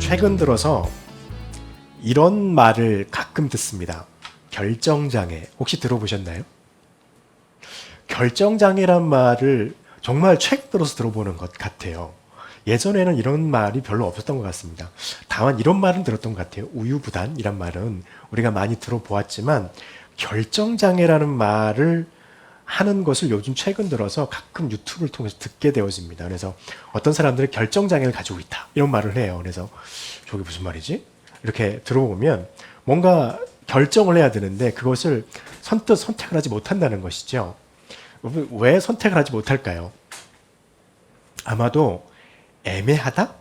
최근 들어서 이런 말을 가끔 듣습니다. 결정장애. 혹시 들어보셨나요? 결정장애란 말을 정말 최근 들어서 들어보는 것 같아요. 예전에는 이런 말이 별로 없었던 것 같습니다. 다만 이런 말은 들었던 것 같아요. 우유부단이란 말은 우리가 많이 들어보았지만 결정장애라는 말을 하는 것을 요즘 최근 들어서 가끔 유튜브를 통해서 듣게 되어집니다. 그래서 어떤 사람들은 결정장애를 가지고 있다 이런 말을 해요. 그래서 저게 무슨 말이지? 이렇게 들어보면 뭔가 결정을 해야 되는데 그것을 선뜻 선택을 하지 못한다는 것이죠. 왜 선택을 하지 못할까요? 아마도 애매하다?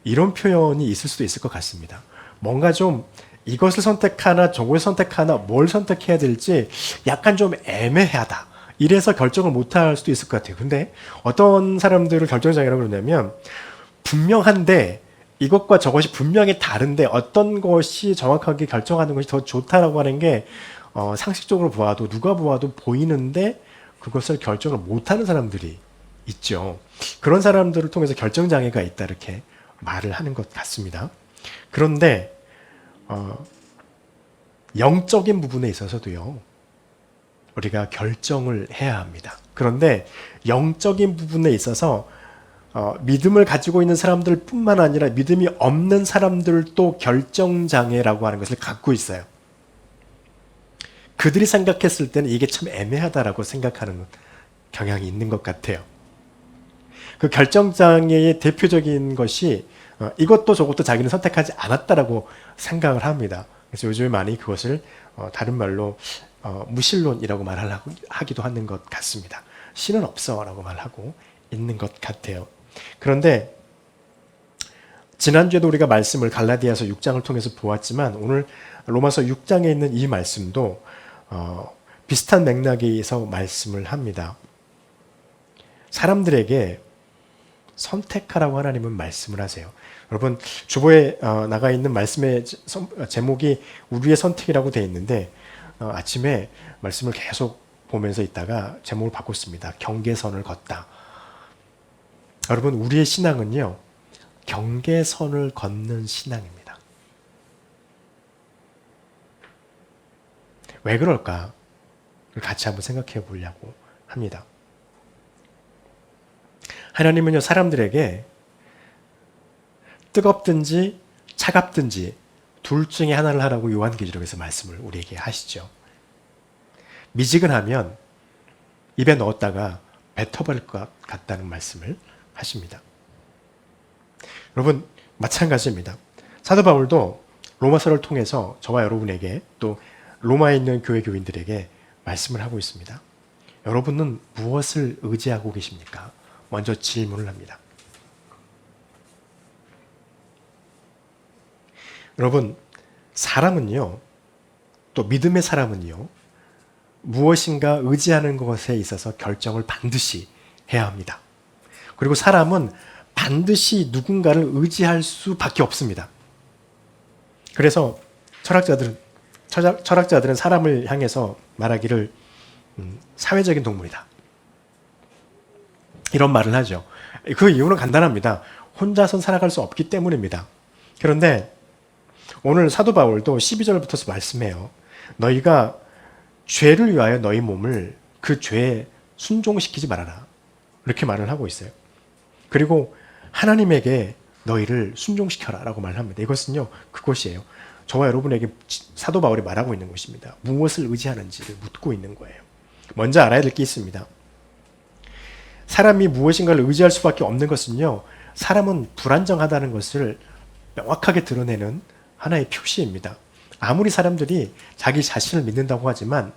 이런 표현이 있을 수도 있을 것 같습니다. 뭔가 좀 이것을 선택하나 저것을 선택하나 뭘 선택해야 될지 약간 좀 애매하다. 이래서 결정을 못할 수도 있을 것 같아요. 근데 어떤 사람들을 결정장애라고 그러냐면 분명한데 이것과 저것이 분명히 다른데 어떤 것이 정확하게 결정하는 것이 더 좋다라고 하는 게 상식적으로 보아도 누가 보아도 보이는데 그것을 결정을 못하는 사람들이 있죠. 그런 사람들을 통해서 결정장애가 있다 이렇게 말을 하는 것 같습니다. 그런데 영적인 부분에 있어서도요. 우리가 결정을 해야 합니다. 그런데 영적인 부분에 있어서 믿음을 가지고 있는 사람들 뿐만 아니라 믿음이 없는 사람들도 결정장애라고 하는 것을 갖고 있어요. 그들이 생각했을 때는 이게 참 애매하다라고 생각하는 경향이 있는 것 같아요. 그 결정장애의 대표적인 것이 이것도 저것도 자기는 선택하지 않았다라고 생각을 합니다. 그래서 요즘에 많이 그것을 다른 말로 무신론이라고 하기도 하는 것 같습니다. 신은 없어라고 말하고 있는 것 같아요. 그런데 지난주에도 우리가 말씀을 갈라디아서 6장을 통해서 보았지만 오늘 로마서 6장에 있는 이 말씀도 비슷한 맥락에서 말씀을 합니다. 사람들에게 선택하라고 하나님은 말씀을 하세요. 여러분 주보에 나가 있는 말씀의 제목이 우리의 선택이라고 되어 있는데 아침에 말씀을 계속 보면서 있다가 제목을 바꿨습니다. 경계선을 걷다. 여러분 우리의 신앙은요. 경계선을 걷는 신앙입니다. 왜 그럴까? 같이 한번 생각해 보려고 합니다. 하나님은요, 사람들에게 뜨겁든지 차갑든지 둘 중에 하나를 하라고 요한계시록에서 말씀을 우리에게 하시죠. 미지근하면 입에 넣었다가 뱉어버릴 것 같다는 말씀을 하십니다. 여러분 마찬가지입니다. 사도 바울도 로마서를 통해서 저와 여러분에게 또 로마에 있는 교회 교인들에게 말씀을 하고 있습니다. 여러분은 무엇을 의지하고 계십니까? 먼저 질문을 합니다. 여러분 사람은요, 또 믿음의 사람은요, 무엇인가 의지하는 것에 있어서 결정을 반드시 해야 합니다. 그리고 사람은 반드시 누군가를 의지할 수밖에 없습니다. 그래서 철학자들은 사람을 향해서 말하기를 사회적인 동물이다. 이런 말을 하죠. 그 이유는 간단합니다. 혼자선 살아갈 수 없기 때문입니다. 그런데 오늘 사도 바울도 12절부터 말씀해요. 너희가 죄를 위하여 너희 몸을 그 죄에 순종시키지 말아라. 이렇게 말을 하고 있어요. 그리고 하나님에게 너희를 순종시켜라 라고 말합니다. 이것은요, 그것이에요. 저와 여러분에게 사도 바울이 말하고 있는 것입니다. 무엇을 의지하는지를 묻고 있는 거예요. 먼저 알아야 될 게 있습니다. 사람이 무엇인가를 의지할 수밖에 없는 것은요, 사람은 불안정하다는 것을 명확하게 드러내는 하나의 표시입니다. 아무리 사람들이 자기 자신을 믿는다고 하지만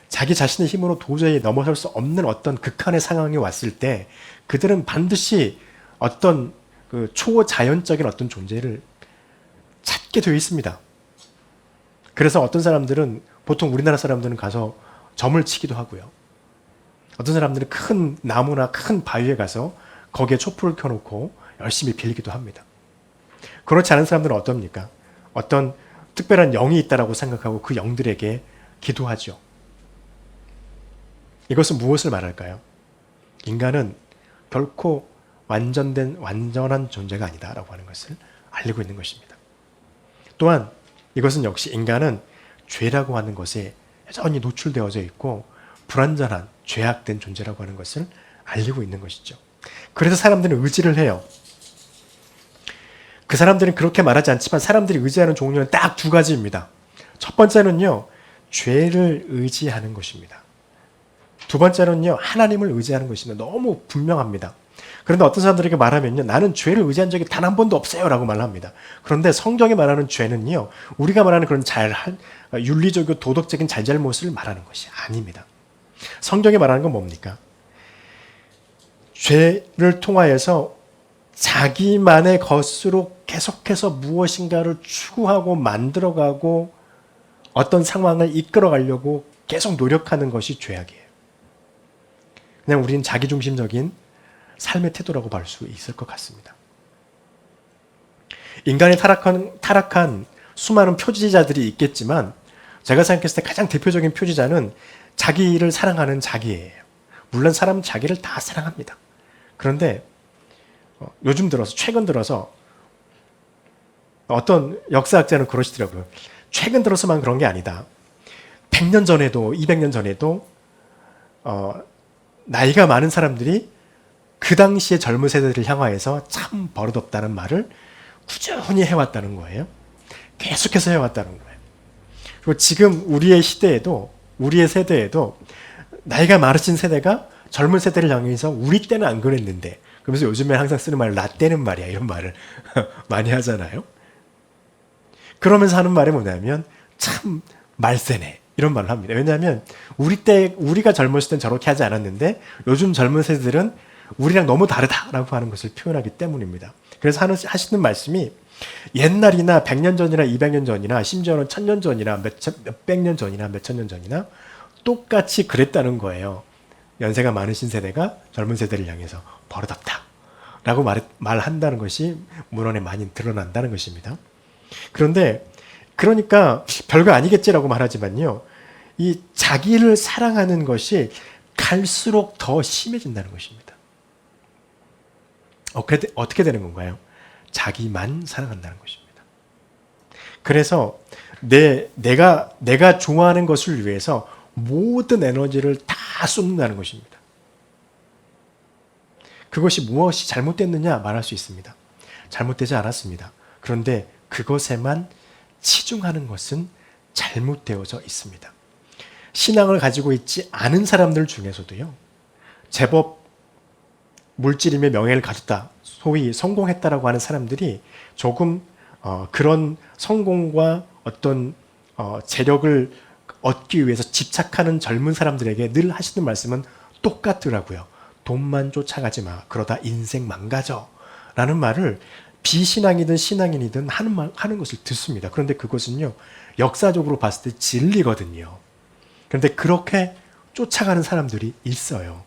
자기 자신의 힘으로 도저히 넘어설 수 없는 어떤 극한의 상황이 왔을 때 그들은 반드시 어떤 그 초자연적인 어떤 존재를 찾게 되어 있습니다. 그래서 어떤 사람들은 보통 우리나라 사람들은 가서 점을 치기도 하고요. 어떤 사람들은 큰 나무나 큰 바위에 가서 거기에 촛불을 켜놓고 열심히 빌기도 합니다. 그렇지 않은 사람들은 어떻습니까? 어떤 특별한 영이 있다라고 생각하고 그 영들에게 기도하죠. 이것은 무엇을 말할까요? 인간은 결코 완전한 존재가 아니다라고 하는 것을 알리고 있는 것입니다. 또한 이것은 역시 인간은 죄라고 하는 것에 여전히 노출되어져 있고 불완전한 죄악된 존재라고 하는 것을 알리고 있는 것이죠. 그래서 사람들은 의지를 해요. 그 사람들은 그렇게 말하지 않지만 사람들이 의지하는 종류는 딱 두 가지입니다. 첫 번째는요, 죄를 의지하는 것입니다. 두 번째는요, 하나님을 의지하는 것입니다. 너무 분명합니다. 그런데 어떤 사람들에게 말하면요, 나는 죄를 의지한 적이 단 한 번도 없어요 라고 말합니다. 그런데 성경이 말하는 죄는요, 우리가 말하는 그런 윤리적이고 도덕적인 잘잘못을 말하는 것이 아닙니다. 성경이 말하는 건 뭡니까? 죄를 통하여서 자기만의 것으로 계속해서 무엇인가를 추구하고 만들어가고 어떤 상황을 이끌어가려고 계속 노력하는 것이 죄악이에요. 그냥 우리는 자기중심적인 삶의 태도라고 볼 수 있을 것 같습니다. 인간의 타락한 수많은 표지자들이 있겠지만 제가 생각했을 때 가장 대표적인 표지자는 자기를 사랑하는 자기예요. 물론 사람은 자기를 다 사랑합니다. 그런데 요즘 들어서 최근 들어서 어떤 역사학자는 그러시더라고요. 최근 들어서만 그런 게 아니다. 100년 전에도 200년 전에도 나이가 많은 사람들이 그 당시의 젊은 세대들을 향하여서 참 버릇없다는 말을 꾸준히 해왔다는 거예요. 계속해서 해왔다는 거예요. 그리고 지금 우리의 시대에도 우리의 세대에도 나이가 많으신 세대가 젊은 세대를 향해서 우리 때는 안 그랬는데 그러면서 요즘에 항상 쓰는 말 라떼는 말이야 이런 말을 많이 하잖아요. 그러면서 하는 말이 뭐냐면 참 말세네 이런 말을 합니다. 왜냐하면 우리가 젊었을 땐 저렇게 하지 않았는데 요즘 젊은 세대들은 우리랑 너무 다르다라고 하는 것을 표현하기 때문입니다. 그래서 하시는 말씀이 옛날이나 100년 전이나 200년 전이나 심지어는 1000년 전이나 몇백 년 전이나 몇천 년 전이나 똑같이 그랬다는 거예요. 연세가 많으신 세대가 젊은 세대를 향해서 버릇없다 라고 말한다는 것이 문헌에 많이 드러난다는 것입니다. 그런데 그러니까 별거 아니겠지라고 말하지만요. 이 자기를 사랑하는 것이 갈수록 더 심해진다는 것입니다. 어떻게 되는 건가요? 자기만 사랑한다는 것입니다. 그래서 내가 좋아하는 것을 위해서 모든 에너지를 다 쏟는다는 것입니다. 그것이 무엇이 잘못됐느냐 말할 수 있습니다. 잘못되지 않았습니다. 그런데 그것에만 치중하는 것은 잘못되어져 있습니다. 신앙을 가지고 있지 않은 사람들 중에서도요. 제법 물질임의 명예를 가졌다. 소위 성공했다라고 하는 사람들이 조금 그런 성공과 어떤 재력을 얻기 위해서 집착하는 젊은 사람들에게 늘 하시는 말씀은 똑같더라고요. 돈만 쫓아가지 마. 그러다 인생 망가져. 라는 말을 비신앙이든 신앙인이든 하는 것을 듣습니다. 그런데 그것은요. 역사적으로 봤을 때 진리거든요. 그런데 그렇게 쫓아가는 사람들이 있어요.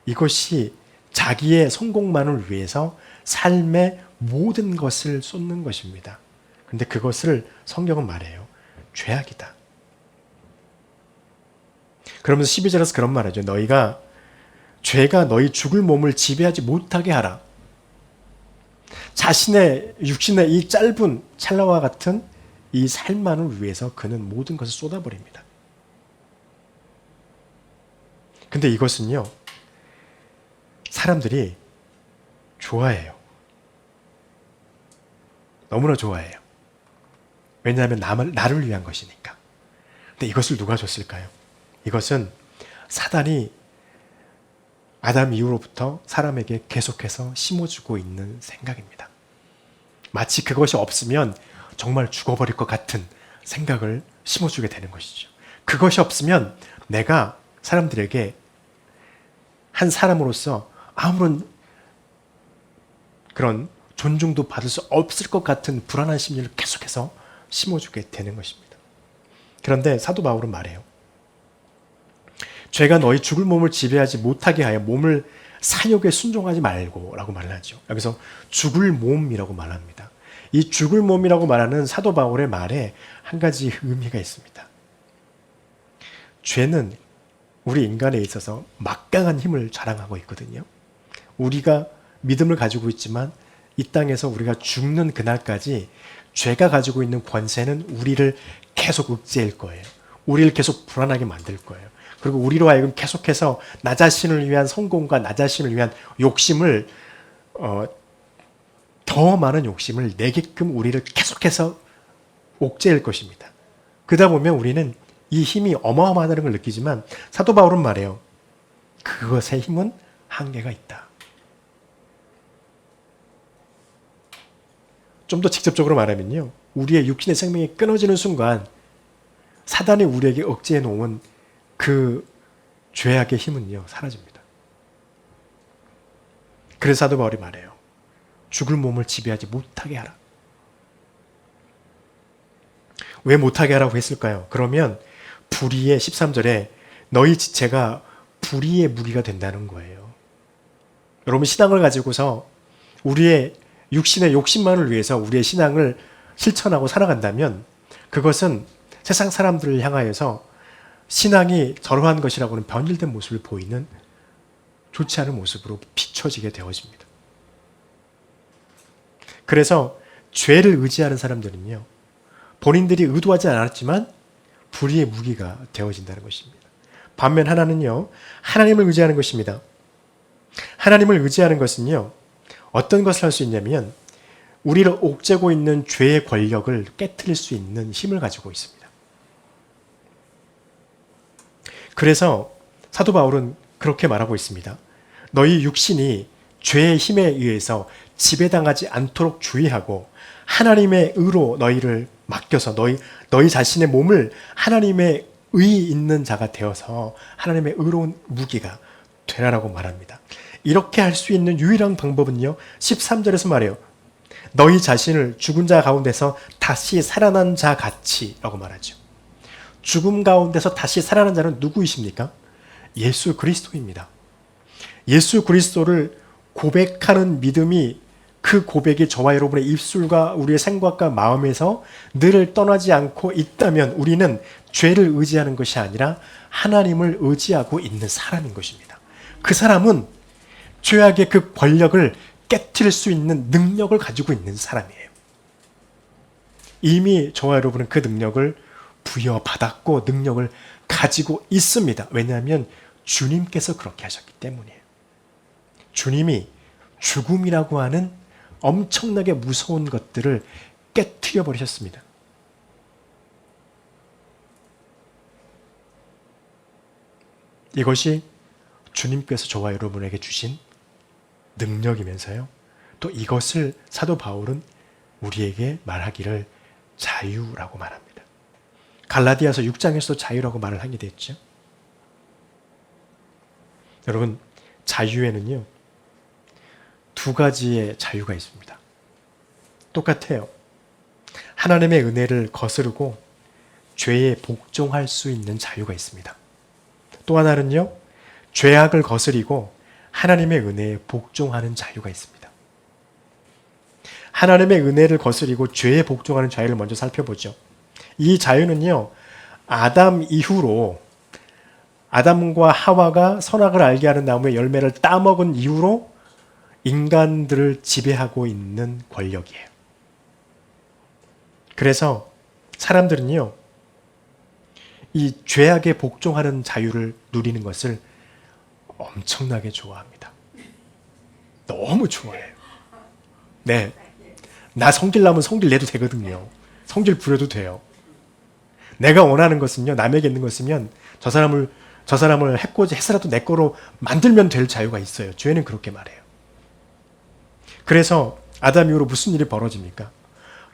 이것이 자기의 성공만을 위해서 삶의 모든 것을 쏟는 것입니다. 그런데 그것을 성경은 말해요. 죄악이다. 그러면서 12절에서 그런 말하죠. 죄가 너희 죽을 몸을 지배하지 못하게 하라. 자신의 육신의 이 짧은 찰나와 같은 이 삶만을 위해서 그는 모든 것을 쏟아버립니다. 근데 이것은요. 사람들이 좋아해요. 너무나 좋아해요. 왜냐하면 나를 위한 것이니까. 근데 이것을 누가 줬을까요? 이것은 사단이 아담 이후로부터 사람에게 계속해서 심어주고 있는 생각입니다. 마치 그것이 없으면 정말 죽어버릴 것 같은 생각을 심어주게 되는 것이죠. 그것이 없으면 내가 사람들에게 한 사람으로서 아무런 그런 존중도 받을 수 없을 것 같은 불안한 심리를 계속해서 심어주게 되는 것입니다. 그런데 사도 바울은 말해요. 죄가 너희 죽을 몸을 지배하지 못하게 하여 몸을 사욕에 순종하지 말고 라고 말을 하죠. 여기서 죽을 몸이라고 말합니다. 이 죽을 몸이라고 말하는 사도 바울의 말에 한 가지 의미가 있습니다. 죄는 우리 인간에 있어서 막강한 힘을 자랑하고 있거든요. 우리가 믿음을 가지고 있지만 이 땅에서 우리가 죽는 그날까지 죄가 가지고 있는 권세는 우리를 계속 억제할 거예요. 우리를 계속 불안하게 만들 거예요. 그리고 우리로 하여금 계속해서 나 자신을 위한 성공과 나 자신을 위한 욕심을 더 많은 욕심을 내게끔 우리를 계속해서 옥죄할 것입니다. 그러다 보면 우리는 이 힘이 어마어마하다는 걸 느끼지만 사도 바울은 말해요. 그것의 힘은 한계가 있다. 좀 더 직접적으로 말하면요. 우리의 육신의 생명이 끊어지는 순간 사단이 우리에게 억제해 놓은 그 죄악의 힘은요. 사라집니다. 그래서 사도 바울이 말해요. 죽을 몸을 지배하지 못하게 하라. 왜 못하게 하라고 했을까요? 그러면 불의의 13절에 너희 지체가 불의의 무기가 된다는 거예요. 여러분 신앙을 가지고서 우리의 육신의 욕심만을 위해서 우리의 신앙을 실천하고 살아간다면 그것은 세상 사람들을 향하여서 신앙이 저러한 것이라고는 변질된 모습을 보이는 좋지 않은 모습으로 비춰지게 되어집니다. 그래서 죄를 의지하는 사람들은요. 본인들이 의도하지 않았지만 불의의 무기가 되어진다는 것입니다. 반면 하나는요. 하나님을 의지하는 것입니다. 하나님을 의지하는 것은요. 어떤 것을 할 수 있냐면 우리를 옥죄고 있는 죄의 권력을 깨트릴 수 있는 힘을 가지고 있습니다. 그래서 사도 바울은 그렇게 말하고 있습니다. 너희 육신이 죄의 힘에 의해서 지배당하지 않도록 주의하고 하나님의 의로 너희를 맡겨서 너희 자신의 몸을 하나님의 의 있는 자가 되어서 하나님의 의로운 무기가 되라라고 말합니다. 이렇게 할 수 있는 유일한 방법은요. 13절에서 말해요. 너희 자신을 죽은 자 가운데서 다시 살아난 자 같이 라고 말하죠. 죽음 가운데서 다시 살아난 자는 누구이십니까? 예수 그리스도입니다. 예수 그리스도를 고백하는 믿음이 그 고백이 저와 여러분의 입술과 우리의 생각과 마음에서 늘 떠나지 않고 있다면 우리는 죄를 의지하는 것이 아니라 하나님을 의지하고 있는 사람인 것입니다. 그 사람은 죄악의 그 권력을 깨트릴 수 있는 능력을 가지고 있는 사람이에요. 이미 저와 여러분은 그 능력을 부여받았고 능력을 가지고 있습니다. 왜냐하면 주님께서 그렇게 하셨기 때문이에요. 주님이 죽음이라고 하는 엄청나게 무서운 것들을 깨트려 버리셨습니다. 이것이 주님께서 저와 여러분에게 주신 능력이면서요. 또 이것을 사도 바울은 우리에게 말하기를 자유라고 말합니다. 갈라디아서 6장에서도 자유라고 말을 하게 됐죠. 여러분, 자유에는요. 두 가지의 자유가 있습니다. 똑같아요. 하나님의 은혜를 거스르고 죄에 복종할 수 있는 자유가 있습니다. 또 하나는요. 죄악을 거스리고 하나님의 은혜에 복종하는 자유가 있습니다. 하나님의 은혜를 거스리고 죄에 복종하는 자유를 먼저 살펴보죠. 이 자유는요. 아담 이후로 아담과 하와가 선악을 알게 하는 나무의 열매를 따먹은 이후로 인간들을 지배하고 있는 권력이에요. 그래서 사람들은요. 이 죄악에 복종하는 자유를 누리는 것을 엄청나게 좋아합니다. 너무 좋아해요. 네. 나 성질 나면 성질 내도 되거든요. 성질 부려도 돼요. 내가 원하는 것은요. 남에게 있는 것이면 저 사람을 해코지 해서라도 내 거로 만들면 될 자유가 있어요. 죄는 그렇게 말해요. 그래서 아담 이후로 무슨 일이 벌어집니까?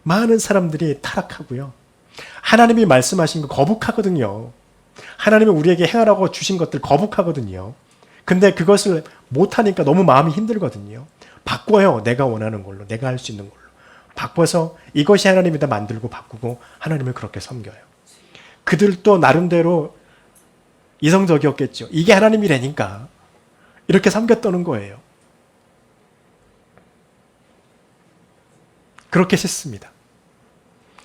많은 사람들이 타락하고요. 하나님이 말씀하신 거 거북하거든요. 하나님이 우리에게 행하라고 주신 것들 거북하거든요. 근데 그것을 못하니까 너무 마음이 힘들거든요. 바꿔요. 내가 원하는 걸로. 내가 할 수 있는 걸로. 바꿔서 이것이 하나님이다 만들고 바꾸고 하나님을 그렇게 섬겨요. 그들도 나름대로 이성적이었겠죠. 이게 하나님이라니까. 이렇게 섬겼다는 거예요. 그렇게 했습니다.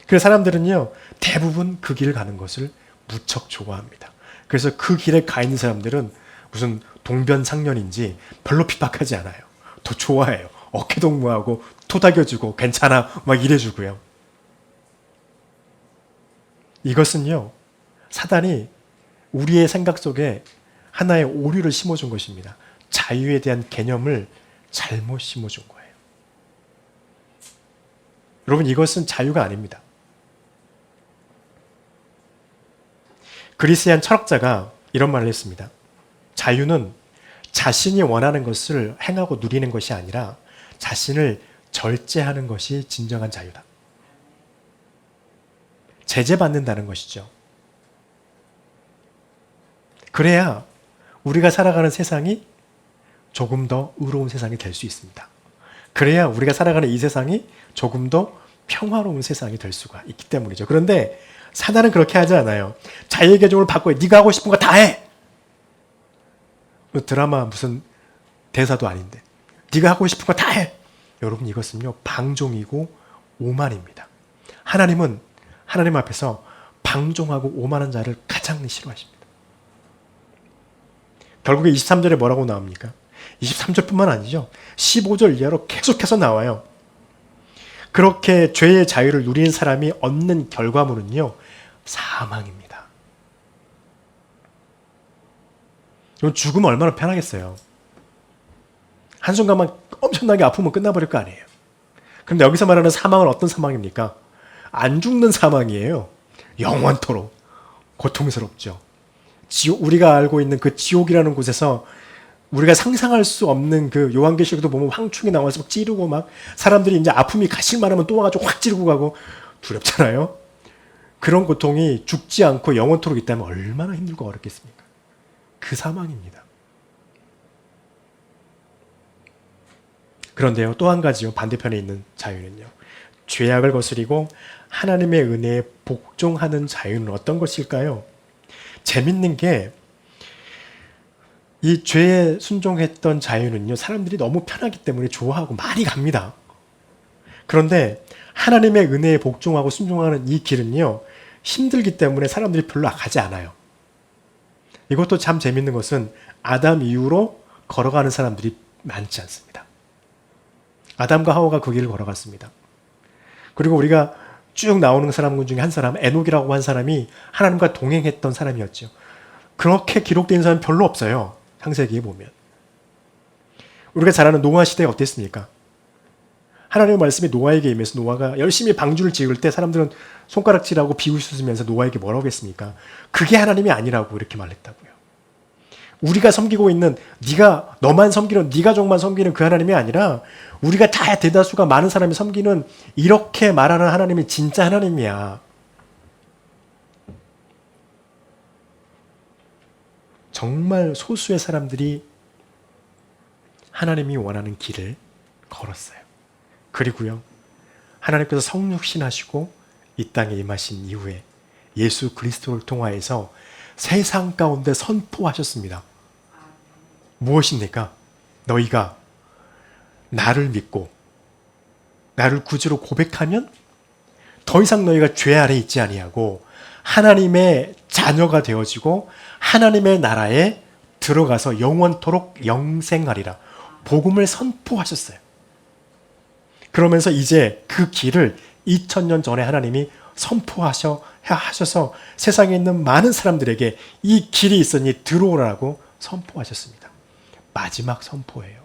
그래서 사람들은요. 대부분 그 길을 가는 것을 무척 좋아합니다. 그래서 그 길에 가 있는 사람들은 무슨 동변상련인지 별로 핍박하지 않아요. 더 좋아해요. 어깨동무하고 토닥여주고 괜찮아 막 이래주고요. 이것은요, 사단이 우리의 생각 속에 하나의 오류를 심어준 것입니다. 자유에 대한 개념을 잘못 심어준 거예요. 여러분, 이것은 자유가 아닙니다. 그리스의 한 철학자가 이런 말을 했습니다. 자유는 자신이 원하는 것을 행하고 누리는 것이 아니라 자신을 절제하는 것이 진정한 자유다. 제재받는다는 것이죠. 그래야 우리가 살아가는 세상이 조금 더 의로운 세상이 될 수 있습니다. 그래야 우리가 살아가는 이 세상이 조금 더 평화로운 세상이 될 수가 있기 때문이죠. 그런데 사단은 그렇게 하지 않아요. 자유의 개종을 바꿔. 네가 하고 싶은 거 다 해. 드라마 무슨 대사도 아닌데 네가 하고 싶은 거 다 해. 여러분, 이것은요 방종이고 오만입니다. 하나님은 하나님 앞에서 방종하고 오만한 자를 가장 싫어하십니다. 결국에 23절에 뭐라고 나옵니까? 23절뿐만 아니죠. 15절 이하로 계속해서 나와요. 그렇게 죄의 자유를 누리는 사람이 얻는 결과물은요, 사망입니다. 죽으면 얼마나 편하겠어요. 한순간만 엄청나게 아프면 끝나버릴 거 아니에요. 그런데 여기서 말하는 사망은 어떤 사망입니까? 안 죽는 사망이에요. 영원토록 고통스럽죠. 우리가 알고 있는 그 지옥이라는 곳에서 우리가 상상할 수 없는 그 요한계시록도 보면 황충이 나와서 막 찌르고 막 사람들이 이제 아픔이 가실만 하면 또 와가지고 확 찌르고 가고 두렵잖아요. 그런 고통이 죽지 않고 영원토록 있다면 얼마나 힘들고 어렵겠습니까? 그 사망입니다. 그런데요, 또 한 가지요, 반대편에 있는 자유는요, 죄악을 거스리고 하나님의 은혜에 복종하는 자유는 어떤 것일까요? 재밌는 게 이 죄에 순종했던 자유는요, 사람들이 너무 편하기 때문에 좋아하고 많이 갑니다. 그런데 하나님의 은혜에 복종하고 순종하는 이 길은요, 힘들기 때문에 사람들이 별로 가지 않아요. 이것도 참 재밌는 것은 아담 이후로 걸어가는 사람들이 많지 않습니다. 아담과 하와가 그 길을 걸어갔습니다. 그리고 우리가 쭉 나오는 사람 중에 한 사람, 에녹이라고 한 사람이 하나님과 동행했던 사람이었죠. 그렇게 기록된 사람은 별로 없어요. 창세기에 보면. 우리가 잘 아는 노아 시대가 어땠습니까? 하나님의 말씀이 노아에게 임해서 노아가 열심히 방주를 지을 때 사람들은 손가락질하고 비웃으면서 노아에게 뭐라고 했습니까? 그게 하나님이 아니라고 이렇게 말했다고요. 우리가 섬기고 있는 네가 너만 섬기는 네 가족만 섬기는 그 하나님이 아니라 우리가 다 대다수가 많은 사람이 섬기는 이렇게 말하는 하나님이 진짜 하나님이야. 정말 소수의 사람들이 하나님이 원하는 길을 걸었어요. 그리고요, 하나님께서 성육신하시고 이 땅에 임하신 이후에 예수 그리스도를 통하여서 세상 가운데 선포하셨습니다. 무엇입니까? 너희가 나를 믿고 나를 구주로 고백하면 더 이상 너희가 죄 아래 있지 아니하고 하나님의 자녀가 되어지고 하나님의 나라에 들어가서 영원토록 영생하리라. 복음을 선포하셨어요. 그러면서 이제 그 길을 2000년 전에 하나님이 선포하셔서 세상에 있는 많은 사람들에게 이 길이 있으니 들어오라고 선포하셨습니다. 마지막 선포예요.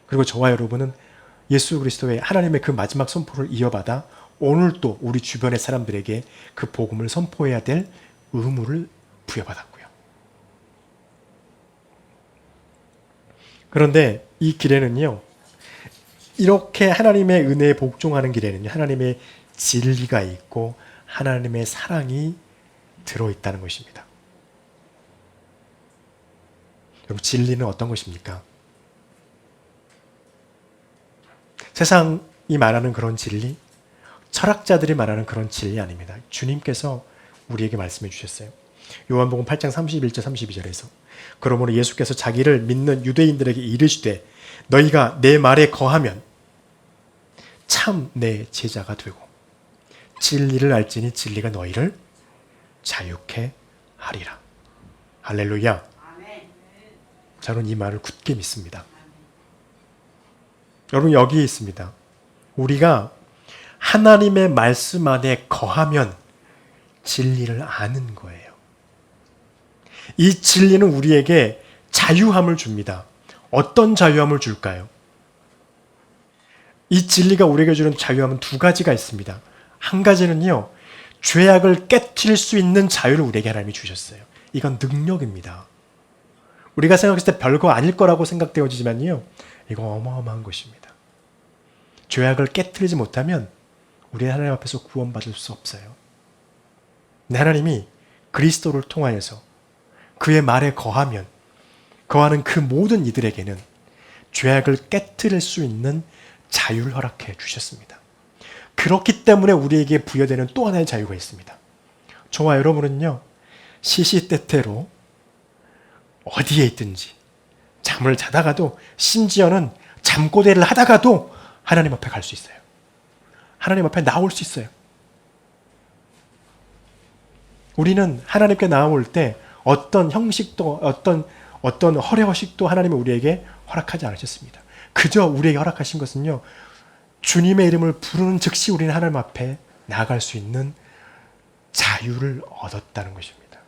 그리고 저와 여러분은 예수 그리스도의 하나님의 그 마지막 선포를 이어받아 오늘도 우리 주변의 사람들에게 그 복음을 선포해야 될 의무를 부여받았고요. 그런데 이 길에는요, 이렇게 하나님의 은혜에 복종하는 길에는요, 하나님의 진리가 있고 하나님의 사랑이 들어있다는 것입니다. 여러분, 진리는 어떤 것입니까? 세상이 말하는 그런 진리, 철학자들이 말하는 그런 진리 아닙니다. 주님께서 우리에게 말씀해 주셨어요. 요한복음 8장 31절 32절에서 그러므로 예수께서 자기를 믿는 유대인들에게 이르시되 너희가 내 말에 거하면 참 내 제자가 되고 진리를 알지니 진리가 너희를 자유케 하리라. 할렐루야. 저는 이 말을 굳게 믿습니다. 여러분 여기에 있습니다. 우리가 하나님의 말씀 안에 거하면 진리를 아는 거예요. 이 진리는 우리에게 자유함을 줍니다. 어떤 자유함을 줄까요? 이 진리가 우리에게 주는 자유함은 두 가지가 있습니다. 한 가지는요, 죄악을 깨트릴 수 있는 자유를 우리에게 하나님이 주셨어요. 이건 능력입니다. 우리가 생각했을 때 별거 아닐 거라고 생각되어지지만요, 이거 어마어마한 것입니다. 죄악을 깨트리지 못하면 우리 하나님 앞에서 구원받을 수 없어요. 근데 하나님이 그리스도를 통하여서 그의 말에 거하면, 거하는 그 모든 이들에게는 죄악을 깨트릴 수 있는 자유를 허락해 주셨습니다. 그렇기 때문에 우리에게 부여되는 또 하나의 자유가 있습니다. 저와 여러분은요, 시시때때로 어디에 있든지 잠을 자다가도, 심지어는 잠꼬대를 하다가도 하나님 앞에 갈 수 있어요. 하나님 앞에 나올 수 있어요. 우리는 하나님께 나올 때 어떤 형식도, 어떤 허례허식도 하나님은 우리에게 허락하지 않으셨습니다. 그저 우리에게 허락하신 것은요, 주님의 이름을 부르는 즉시 우리는 하나님 앞에 나아갈 수 있는 자유를 얻었다는 것입니다.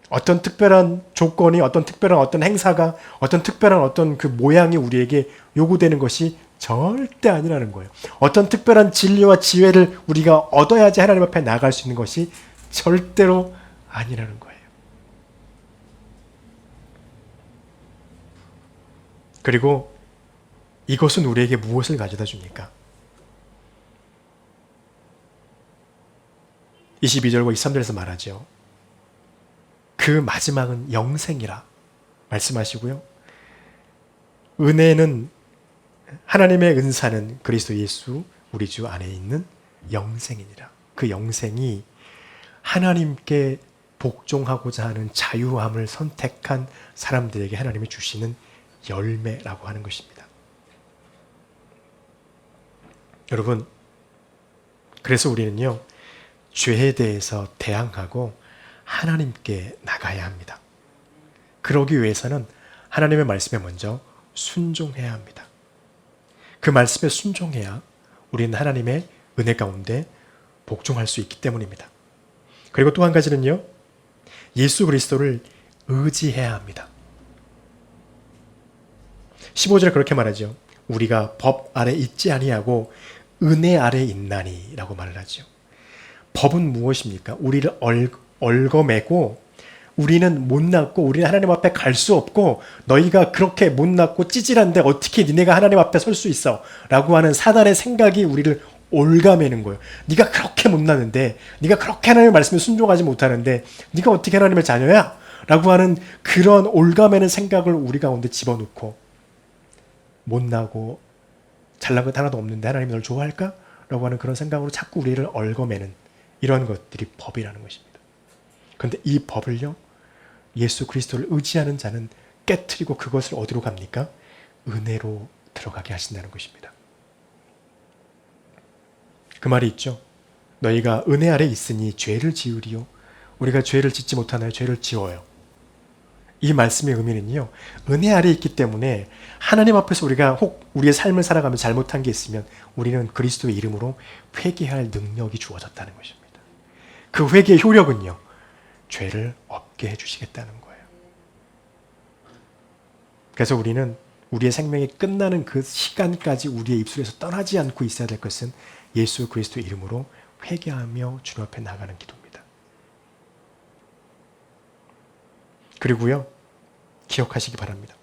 어떤 특별한 조건이, 어떤 특별한 어떤 행사가, 어떤 특별한 어떤 그 모양이 우리에게 요구되는 것이 절대 아니라는 거예요. 어떤 특별한 진리와 지혜를 우리가 얻어야지 하나님 앞에 나아갈 수 있는 것이 절대로 아니라는 거예요. 그리고 이것은 우리에게 무엇을 가져다 줍니까? 22절과 23절에서 말하죠. 그 마지막은 영생이라 말씀하시고요. 은혜는, 하나님의 은사는 그리스도 예수 우리 주 안에 있는 영생이니라. 그 영생이 하나님께 복종하고자 하는 자유함을 선택한 사람들에게 하나님이 주시는 열매라고 하는 것입니다. 여러분, 그래서 우리는요, 죄에 대해서 대항하고 하나님께 나가야 합니다. 그러기 위해서는 하나님의 말씀에 먼저 순종해야 합니다. 그 말씀에 순종해야 우리는 하나님의 은혜 가운데 복종할 수 있기 때문입니다. 그리고 또 한 가지는요, 예수 그리스도를 의지해야 합니다. 15절에 그렇게 말하죠. 우리가 법 아래 있지 아니하고 은혜 아래 있나니 라고 말을 하죠. 법은 무엇입니까? 우리를 얽어매고 우리는 못났고 우리는 하나님 앞에 갈 수 없고 너희가 그렇게 못났고 찌질한데 어떻게 니네가 하나님 앞에 설 수 있어? 라고 하는 사단의 생각이 우리를 올가매는 거예요. 네가 그렇게 못났는데, 네가 그렇게 하나님의 말씀에 순종하지 못하는데 네가 어떻게 하나님의 자녀야? 라고 하는 그런 올가매는 생각을 우리 가운데 집어넣고, 못나고 잘난 것 하나도 없는데 하나님이 널 좋아할까? 라고 하는 그런 생각으로 자꾸 우리를 얽어매는 이런 것들이 법이라는 것입니다. 그런데 이 법을요, 예수 그리스도를 의지하는 자는 깨트리고 그것을 어디로 갑니까? 은혜로 들어가게 하신다는 것입니다. 그 말이 있죠. 너희가 은혜 아래 있으니 죄를 지으리요. 우리가 죄를 짓지 못하나요? 죄를 지어요. 이 말씀의 의미는요, 은혜 아래 있기 때문에 하나님 앞에서 우리가 혹 우리의 삶을 살아가면서 잘못한 게 있으면 우리는 그리스도의 이름으로 회개할 능력이 주어졌다는 것입니다. 그 회개의 효력은요, 죄를 없게 해주시겠다는 거예요. 그래서 우리는 우리의 생명이 끝나는 그 시간까지 우리의 입술에서 떠나지 않고 있어야 될 것은 예수 그리스도의 이름으로 회개하며 주님 앞에 나가는 기도입니다. 그리고요, 기억하시기 바랍니다.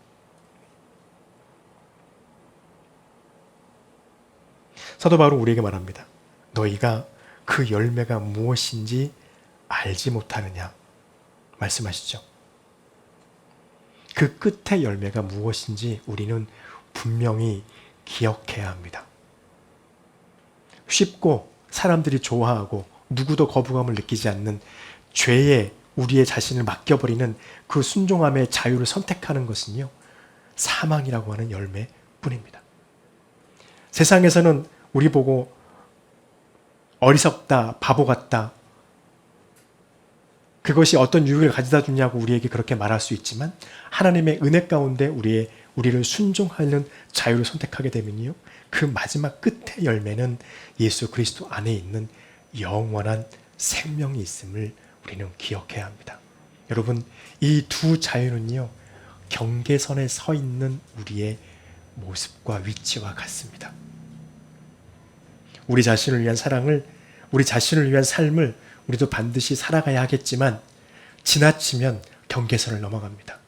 사도 바울은 우리에게 말합니다. 너희가 그 열매가 무엇인지 알지 못하느냐 말씀하시죠. 그 끝의 열매가 무엇인지 우리는 분명히 기억해야 합니다. 쉽고 사람들이 좋아하고 누구도 거부감을 느끼지 않는 죄에 우리의 자신을 맡겨버리는 그 순종함의 자유를 선택하는 것은요, 사망이라고 하는 열매뿐입니다. 세상에서는 우리 보고 어리석다, 바보 같다, 그것이 어떤 유익을 가져다 주냐고 우리에게 그렇게 말할 수 있지만 하나님의 은혜 가운데 우리를 순종하는 자유를 선택하게 되면요, 그 마지막 끝의 열매는 예수 그리스도 안에 있는 영원한 생명이 있음을 우리는 기억해야 합니다. 여러분, 이 두 자유는요, 경계선에 서 있는 우리의 모습과 위치와 같습니다. 우리 자신을 위한 사랑을, 우리 자신을 위한 삶을 우리도 반드시 살아가야 하겠지만 지나치면 경계선을 넘어갑니다.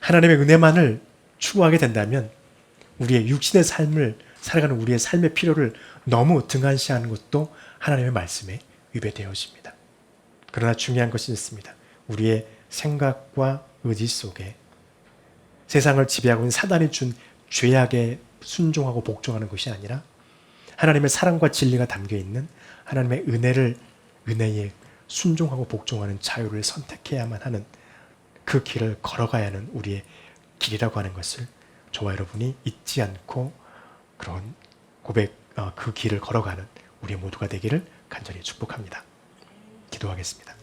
하나님의 은혜만을 추구하게 된다면 우리의 육신의 삶을 살아가는 우리의 삶의 필요를 너무 등한시하는 것도 하나님의 말씀에 위배되어집니다. 그러나 중요한 것이 있습니다. 우리의 생각과 의지 속에 세상을 지배하고 있는 사단이 준 죄악에 순종하고 복종하는 것이 아니라 하나님의 사랑과 진리가 담겨있는 하나님의 은혜에 순종하고 복종하는 자유를 선택해야만 하는 그 길을 걸어가야 하는 우리의 길이라고 하는 것을 저와 여러분이 잊지 않고 그런 그 길을 걸어가는 우리 모두가 되기를 간절히 축복합니다. 기도하겠습니다.